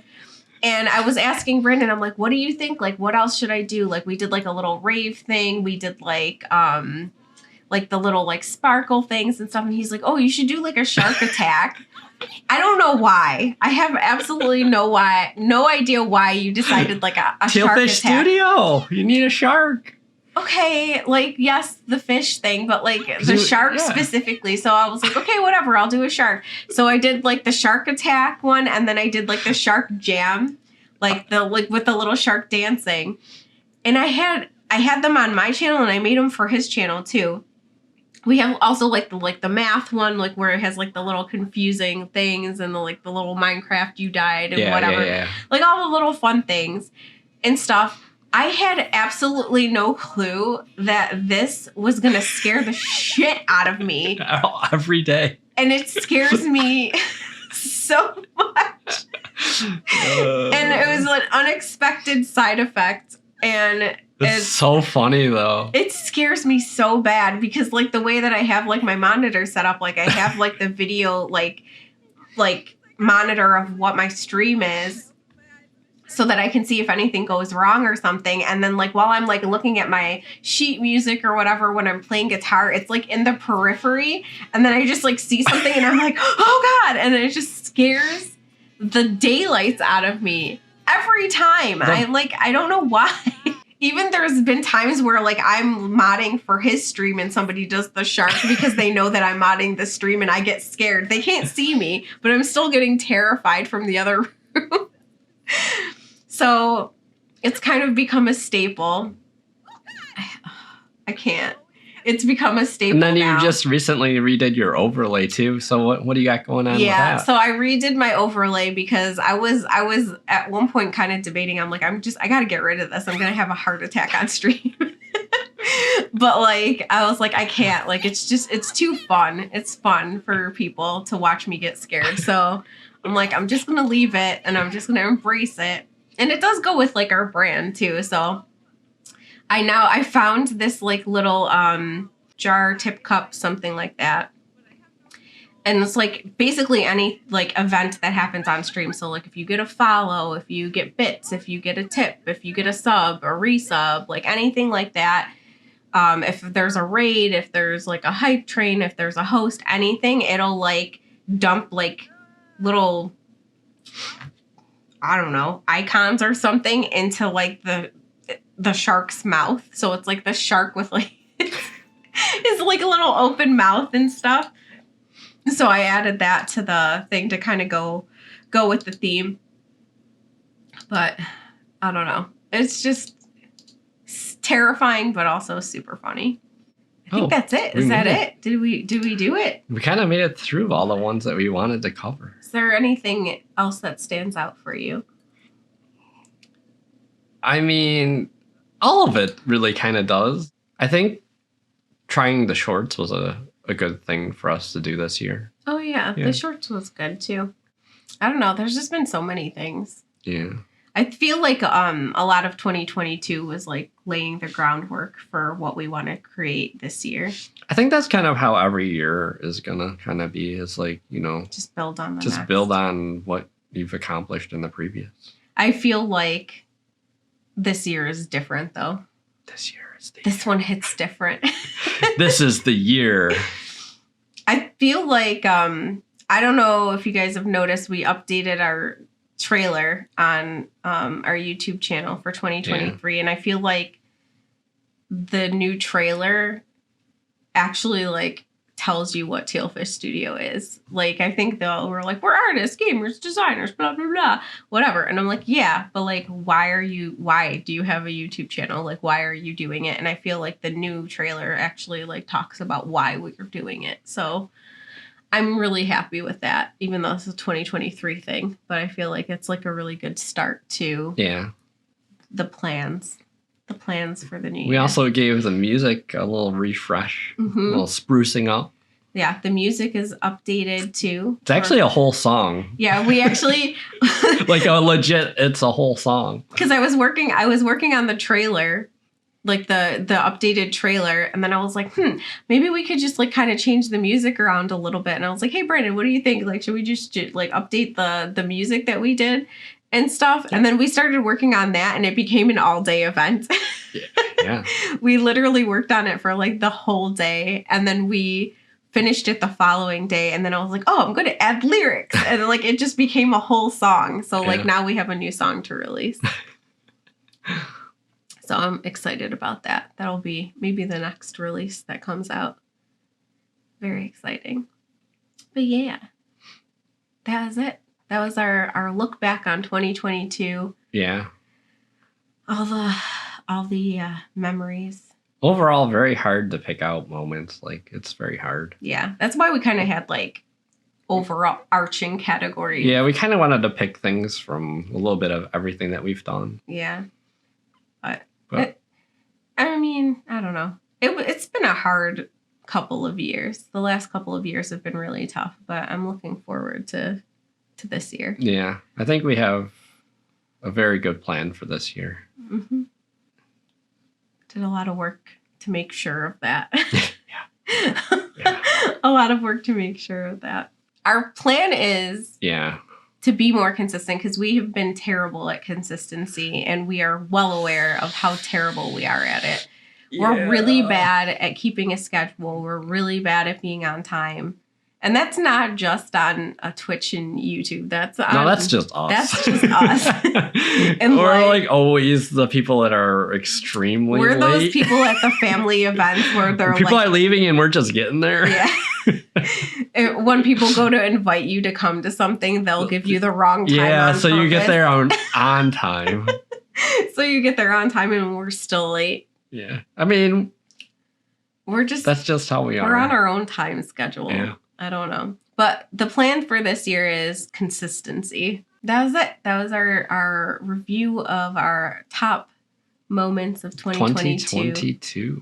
And I was asking Brandon, I'm like, what do you think? Like, what else should I do? Like, we did like a little rave thing. We did like the little like sparkle things and stuff. And he's like, oh, you should do like a shark attack. I don't know why. I have absolutely no idea why you decided like a shark attack. Studio. You need a shark. Okay, like, yes, the fish thing, but like the shark specifically. So I was like, okay, whatever, I'll do a shark. So I did like the shark attack one, and then I did like the shark jam, like with the little shark dancing. And I had I had them on my channel and I made them for his channel too. We have also like the math one, like where it has like the little confusing things and the little Minecraft you died and whatever. Yeah. Like all the little fun things and stuff. I had absolutely no clue that this was going to scare the shit out of me. Every day. And it scares me so much. And it was an unexpected side effect. And it's so funny though. It scares me so bad because like the way that I have like my monitor set up, like I have like the video like monitor of what my stream is so that I can see if anything goes wrong or something. And then like while I'm like looking at my sheet music or whatever when I'm playing guitar, it's like in the periphery. And then I just like see something and I'm like, oh God. And it just scares the daylights out of me every time. I don't know why. Even there's been times where like I'm modding for his stream and somebody does the shark because they know that I'm modding the stream and I get scared. They can't see me, but I'm still getting terrified from the other room. So it's kind of become a staple. I can't. It's become a staple. And then you now. just recently redid your overlay too. So what do you got going on with that? So I redid my overlay because I was at one point kind of debating. I'm like, I got to get rid of this. I'm going to have a heart attack on stream. But like, I was like, I can't. Like, it's too fun. It's fun for people to watch me get scared. So I'm like, I'm just going to leave it and I'm just going to embrace it. And it does go with like our brand too. So I found this like little jar, tip cup, something like that. And it's like basically any like event that happens on stream. So like if you get a follow, if you get bits, if you get a tip, if you get a sub or resub, like anything like that. If there's a raid, if there's like a hype train, if there's a host, anything, it'll like dump like little, I don't know, icons or something into like the shark's mouth. So it's like the shark with like it's like a little open mouth and stuff. So I added that to the thing to kind of go with the theme. But I don't know. It's just terrifying, but also super funny. I think that's it. Is that it? Did we do it? We kind of made it through all the ones that we wanted to cover. Is there anything else that stands out for you? I mean, all of it really kind of does. I think trying the shorts was a good thing for us to do this year. Oh, yeah. The shorts was good, too. I don't know. There's just been so many things. Yeah. I feel like a lot of 2022 was like laying the groundwork for what we want to create this year. I think that's kind of how every year is going to kind of be. Is like, you know, just build on build on what you've accomplished in the previous. I feel like this year is different, though. This one hits different. This is the year. I feel like, I don't know if you guys have noticed, we updated our trailer on our YouTube channel for 2023. And I feel like the new trailer actually like tells you what Tealfish Studio is. Like, I think we're like, we're artists, gamers, designers, blah, blah, blah, whatever. And I'm like, yeah, but like, why do you have a YouTube channel? Like, why are you doing it? And I feel like the new trailer actually like talks about why we're doing it. So I'm really happy with that, even though it's a 2023 thing, but I feel like it's like a really good start to the plans for the new year. We also gave the music a little refresh, a little sprucing up. Yeah, the music is updated too. It's actually a whole song. Yeah, we actually like a legit, it's a whole song. Because I was working on the trailer, like the updated trailer, and then I was like, maybe we could just like kind of change the music around a little bit. And I was like, hey Brandon, what do you think? Like, should we just like update the music that we did and stuff? And then we started working on that, and it became an all-day event. Yeah. We literally worked on it for like the whole day, and then we finished it the following day, and then I was like, oh, I'm going to add lyrics, and like it just became a whole song. So like now we have a new song to release. So I'm excited about that. That'll be maybe the next release that comes out. Very exciting. But yeah, that was it. That was our look back on 2022. Yeah. All all the memories. Overall, very hard to pick out moments. Like, it's very hard. Yeah, that's why we kind of had like overarching categories. Yeah, we kind of wanted to pick things from a little bit of everything that we've done. Yeah. But I mean, I don't know. It's been a hard couple of years. The last couple of years have been really tough, but I'm looking forward to this year. yeah, I think we have a very good plan for this year. Mm-hmm. Did a lot of work to make sure of that. Yeah. A lot of work to make sure of that. Our plan is Yeah. to be more consistent because we have been terrible at consistency and we are well aware of how terrible we are at it. We're really bad at keeping a schedule. We're really bad at being on time. And that's not just on a Twitch and YouTube. That's on, No, that's just us. That's just us. And we're like always the people that are extremely we're late. those people at the family events where they're people like, are leaving and we're just getting there. Yeah. When people go to invite you to come to something, they'll give you the wrong time. Yeah, on so you get purpose. there on time. So you get there on time and we're still late. Yeah. I mean, that's just how we are. We're on our own time schedule. Yeah. I don't know. But the plan for this year is consistency. That was it. That was our review of our top moments of 2022.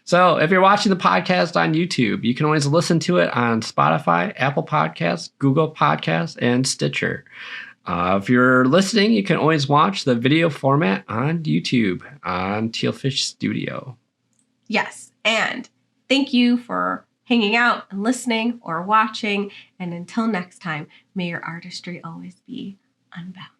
So if you're watching the podcast on YouTube, you can always listen to it on Spotify, Apple Podcasts, Google Podcasts, and Stitcher. If you're listening, you can always watch the video format on YouTube on Tealfish Studio. Yes. And thank you for hanging out and listening or watching. And until next time, may your artistry always be unbound.